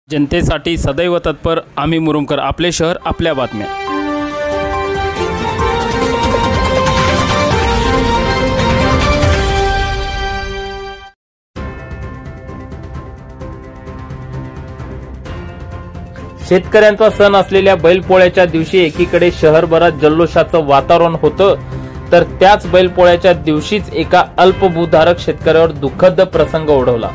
जनतेसाठी सदैव तत्पर आम्ही मुरुमकर, आपले शहर आपल्या बातम्या। शेतकऱ्यांचा सण असलेल्या बैलपोळ्याच्या दिवशी एकीकडे शहरभरात जल्लोषाचं वातावरण होतं, तर त्याच बैलपोळ्याच्या दिवशीच एका अल्पभूधारक शेतकऱ्यावर दुःखद प्रसंग ओढवला।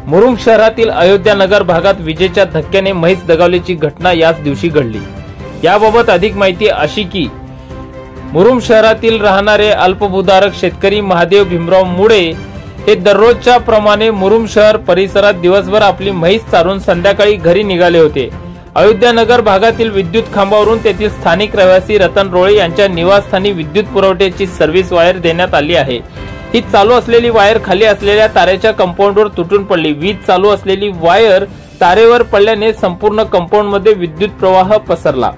मुरुम शहरातील अयोध्या नगर भागात विजेच्या धक्क्याने म्हैस दगावल्याची घटना याच दिवशी घडली। याबाबत अधिक माहिती अशी की मुरुम शहरातील राहणारे अल्पभूधारक शेतकरी महादेव भीमराव मुळे हे दररोजच्या प्रमाणे मुरुम शहर परिसरात दिवसभर आपली म्हैस चारून संध्याकाळी घरी निघाले होते। अयोध्या नगर भागातील विद्युत खांबावरून तेथील स्थानिक रहिवासी रतन रोळे यांच्या निवासस्थानी विद्युत पुरवठ्याची सर्व्हिस वायर देण्यात आली आहे। ही चालू असलेली वायर खाली असलेल्या तारेच्या कंपाऊंडवर तुटून पडली। वीज चालू असलेली वायर तारेवर पडल्याने संपूर्ण कंपाऊंडमध्ये विद्युत प्रवाह पसरला।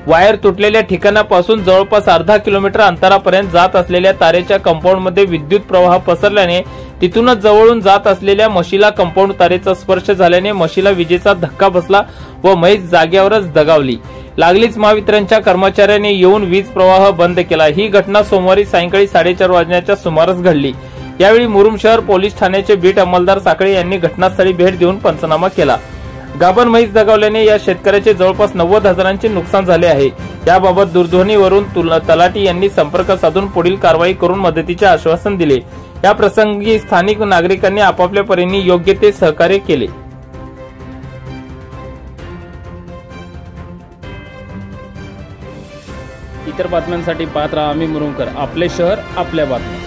वायर तुटलेल्या ठिकाणापासून जवळपास अर्धा किलोमीटर अंतरापर्यंत जात असलेल्या तारेच्या कंपाऊंडमध्ये विद्युत प्रवाह पसरल्याने तिथूनच जवळून जात असलेल्या म्हशीला कंपाऊंड तारेचा स्पर्श झाल्याने म्हशीला विजेचा धक्का बसला व म्हैस जागेवरच दगावली। लागलीच महावितरणच्या कर्मचाऱ्यांनी येऊन वीज प्रवाह बंद केला। ही घटना सोमवारी सायंकाळी 4:30 वाजण्याच्या सुमारास घडली। यावेळी मुरुम शहर पोलीस ठाण्याचे बीट अंमलदार साखळे यांनी घटनास्थळी भेट देऊन पंचनामा केला। गाभण म्हैस दगावल्याने या शेतकऱ्याचे जवळपास 90,000चे नुकसान झाले आहे। याबाबत दूरध्वनीवरून तलाठी यांनी संपर्क साधून पुढील कारवाई करून मदतीचे आश्वासन दिले। या प्रसंगी स्थानिक नागरिकांनी आपापल्या परीने योग्य ते सहकार्य केले। इतर बातम्यांसाठी पाहत राहा आम्ही मुरुमकर, आपले शहर आपल्या बातम्या।